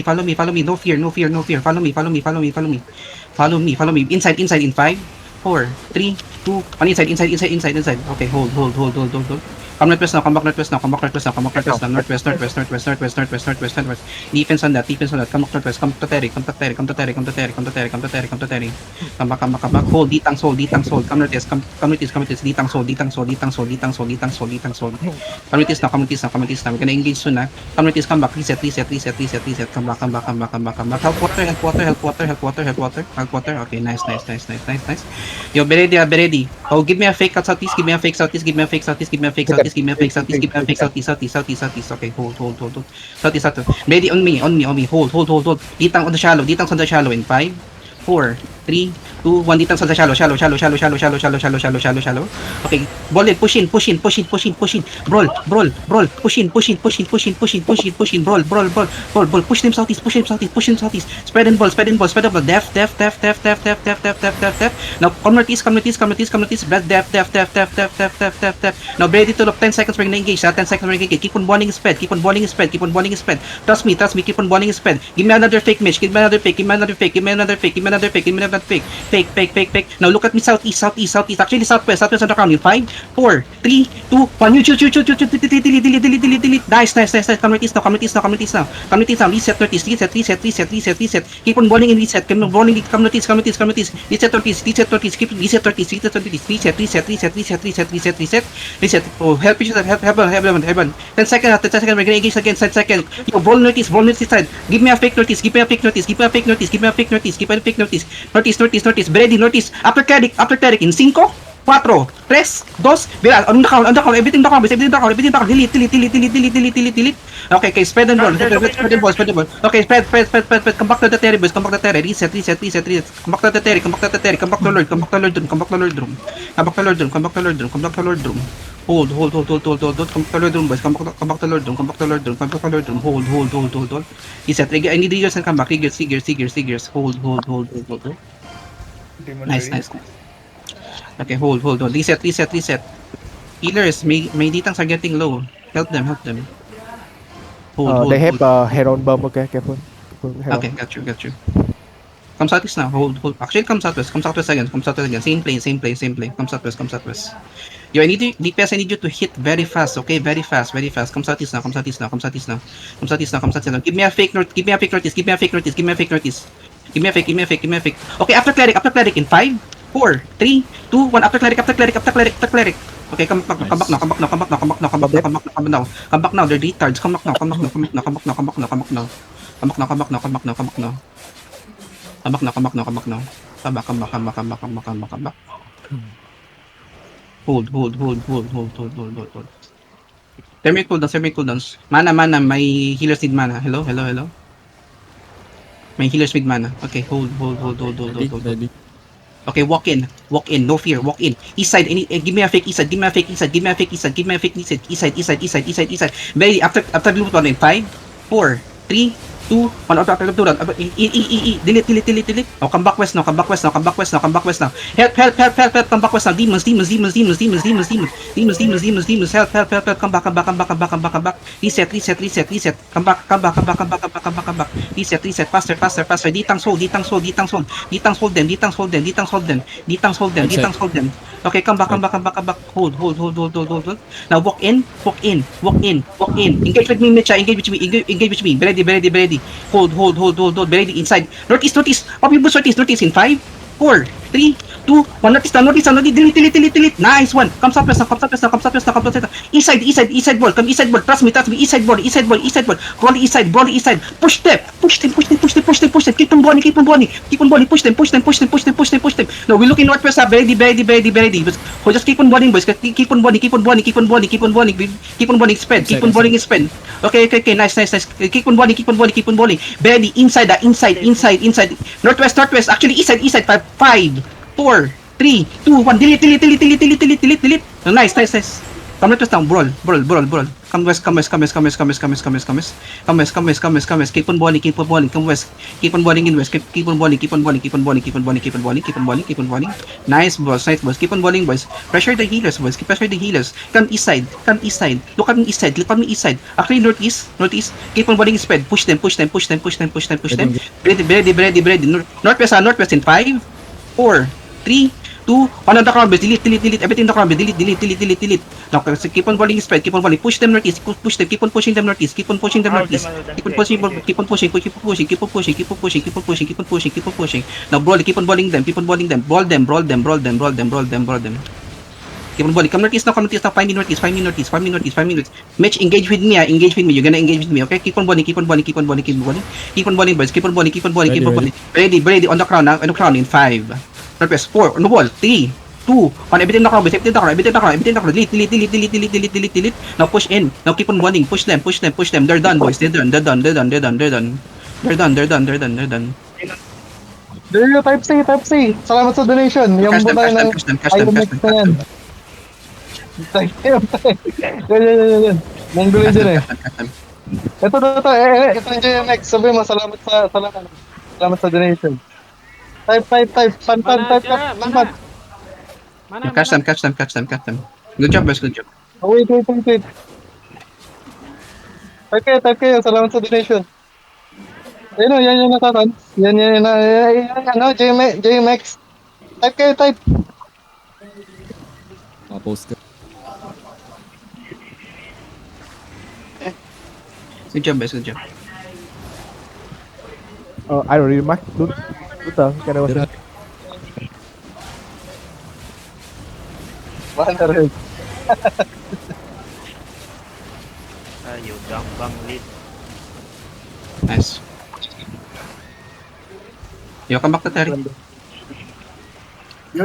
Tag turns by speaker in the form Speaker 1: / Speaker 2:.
Speaker 1: Follow me, follow me. No fear, no fear, no fear. Follow me, follow me, follow me, follow me. Follow me, follow me. Inside, inside in 5, 4, 3, 2, 1. Inside, inside, inside, inside, inside. Okay, hold. Come northwest now, come back northwest now, come back northwest now, come back northwest now. Northwest, northwest, northwest, northwest, northwest, northwest, northwest. Defense on that, defense on that. Come back northwest, come to Terry, come to Terry, come to Terry, come to Terry, come to Terry, come to Terry, come to Terry. Come back, come back, come back. Hold, ditang soul, ditang soul. Come northwest, come northwest, come northwest. Ditang soul, ditang soul, ditang soul, ditang soul, ditang soul, ditang soul. Come northwest now, come northwest now, come northwest now. We're gonna engage soon, ha. Come northwest, come back, reset, reset, reset, reset, reset. Come back, come back, come back, come back, come back. Help water, help water, help water, help water, help water, help water. Okay, nice, nice, nice, nice, nice, nice. Yo, be ready, be ready. Oh, give me a fake out southeast, give me a fake southeast, give me a fake southeast, give me a fake southeast, give me a fake southeast, give me a fake southeast, southeast. Okay, hold. Southeast. Ready on me. Hold. Ditang on the shallow, ditang on the shallow in 5, 4, 3, 2, 1. Ditang on the shallow. Okay, ball it, push in. Brawl. Push in. Brawl. Push them southeast. Spread and ball. Def. Now come northeast. Def. Now ready to look. 10 seconds we're gonna engage. 10 seconds we're gonna engage. Keep on balling speed. Trust me. Keep on balling speed. Give me another fake match. Give me another fake. Fake. Now look at me southeast. Actually southwest on the ground. 5, 4, 3, 2, 1. You shoot. Delete. Nice. Come northeast now. Reset northeast. Reset. Keep on balling and reset. Come northeast. Reset northeast. Keep reset northeast. Reset. Oh, help each other. Help. 10 seconds. We're gonna engage again. 10 seconds. Yo, ball northeast side. Give me a fake northeast. Keep a fake northeast. Northeast. Ready northeast. After cleric in 5, 4, 3, 2, Vera, on the count, everything down, delete. Okay, spread and roll. Okay, spread. Come back to the Terry, boys. Reset. Come back to the Terry. Come back to Lord. Come back to Lord room. Hold. Come back to Lord room, boys. Come back to Lord room. Hold. Reset. I need Riggers and come back. Riggers. Hold. Nice. Okay, hold. Reset. Healers, may ditangs are getting low. Help them. Hold.
Speaker 2: They have Heron bomb, okay? Careful.
Speaker 1: Okay, got you. Come southeast now. Hold. Actually, come southwest again. Same plane. Come southwest. Yo, I need you to hit very fast, okay? Very fast. Come southeast now. Give me a fake northeast. Give me a fake northeast. Okay, after cleric in 5, 4, 3, 2, 1. After cleric. Okay, come back now. They're retards. Come back now. Come back now. Hold. Thermic cooldowns. Mana, my healers need mana. Hello. My healers need mana. Okay, hold. Okay, walk in. No fear. Walk in. East side. Give me a fake east side. East side. Very after blue button in 5, 4, 3, 2, 1. Delete. Oh, come back west now. Help. Come back west now. Come back west now. Demons. Help. Come back. Reset. Come back. Reset. Faster. Ditang soul them. Okay, come back. Hold. Now walk in. Engage with me, Mitcha. Engage with me. Ready. Hold. Ready inside. Northeast. Copy boost northeast in 5, 4, 3, 2, 1. Northeast. Delete. Nice one. Come southwest now. East side ball. Come east side ball. Trust me. East side ball. Brawl east side. Push them. Keep on balling. Push them. No, we're looking northwest. Ready. Just keep on balling, boys. Keep on balling. Spend. Okay. Nice. Keep on balling. Ready. Inside. Northwest. Actually, east side. 5, 4, 3, 2, 1. Delete. Nice. Come northwest down. Brawl. Come west, come west, come west, come west, come west, come west, come west, come west. Come west, come west, come west, come west. Keep on balling, keep on balling, come west. Keep on balling in west. Keep on balling, keep on balling, keep on balling, keep on balling, keep on balling, keep on balling, keep on balling. Nice boys, nice boys. Keep on balling, boys. Pressure the healers, boys. Keep pressure the healers. Come east side, come east side. Look at me east side, look at me east side. Actually northeast, northeast. Keep on balling spread. Push them, push them, push them, push them, push them, push them. Ready, ready, ready, ready. Northwest, northwest in 5, 4, 3, 2, 1 on the crowd, delete, delete, delete, everything in the crowd, delete, delete, delete, delete, delete. Now, keep on balling spread, keep on balling, push them northeast, push them, keep on pushing them northeast, keep on pushing them northeast, keep on pushing, keep on pushing, keep on pushing, keep on pushing, keep on pushing, keep on pushing, keep on pushing, keep on pushing. Now, brawl, keep on balling them, keep on balling them, brawl them, brawl them, brawl them, brawl them, brawl them, brawl them. Keep on balling, come northeast now, 5 minutes northeast, 5 minutes northeast, 5 minutes northeast, 5 minutes. Mitch, engage with me, engage with me, you're gonna engage with me, okay? Keep on balling, keep on balling, keep on balling, keep on balling, keep on balling, boys, keep on balling, keep on balling, keep on balling. Ready, ready, on the crown now, on the crown in 5. Northwest, 4, on the wall, 3, 2, on everything the crowd, everything the crowd, everything the crowd, everything the crowd, delete, delete, delete, delete, delete, delete, delete, delete. Now push in, now keep on running, push them, push them, push them. They're done, boys, they're done, they're done, they're done, they're done, they're done. They're done, they're done, they're done, they're done.
Speaker 3: There you go, type C, type C. Salamat sa donation. Yung
Speaker 1: Cash them,
Speaker 3: butay
Speaker 1: cash them,
Speaker 3: ng
Speaker 1: cash them, cash them, cash
Speaker 3: IMX
Speaker 1: them,
Speaker 3: na yan. Type C, yan. Mongoloid dyan eh.
Speaker 1: cash them.
Speaker 3: Ito. Ito yung JMX. Sabi mo, salamat sa donation. Type. Pan, type.
Speaker 4: Mana?
Speaker 1: Cash them, cash them, cash them, cash them. Good job, boys, good job.
Speaker 3: Oh, wait. Type kayo. Salamat sa donation. Ayun o, yan yung natatan. Yan, ano, JMX. Type kayo.
Speaker 5: Post ka.
Speaker 1: Good job, boys, good job.
Speaker 2: I don't read much. Loot. Can I was
Speaker 3: Mahal na rin.
Speaker 4: Ayo, gampang lead.
Speaker 1: Nice. Yo, come back to Terry.
Speaker 3: Yo.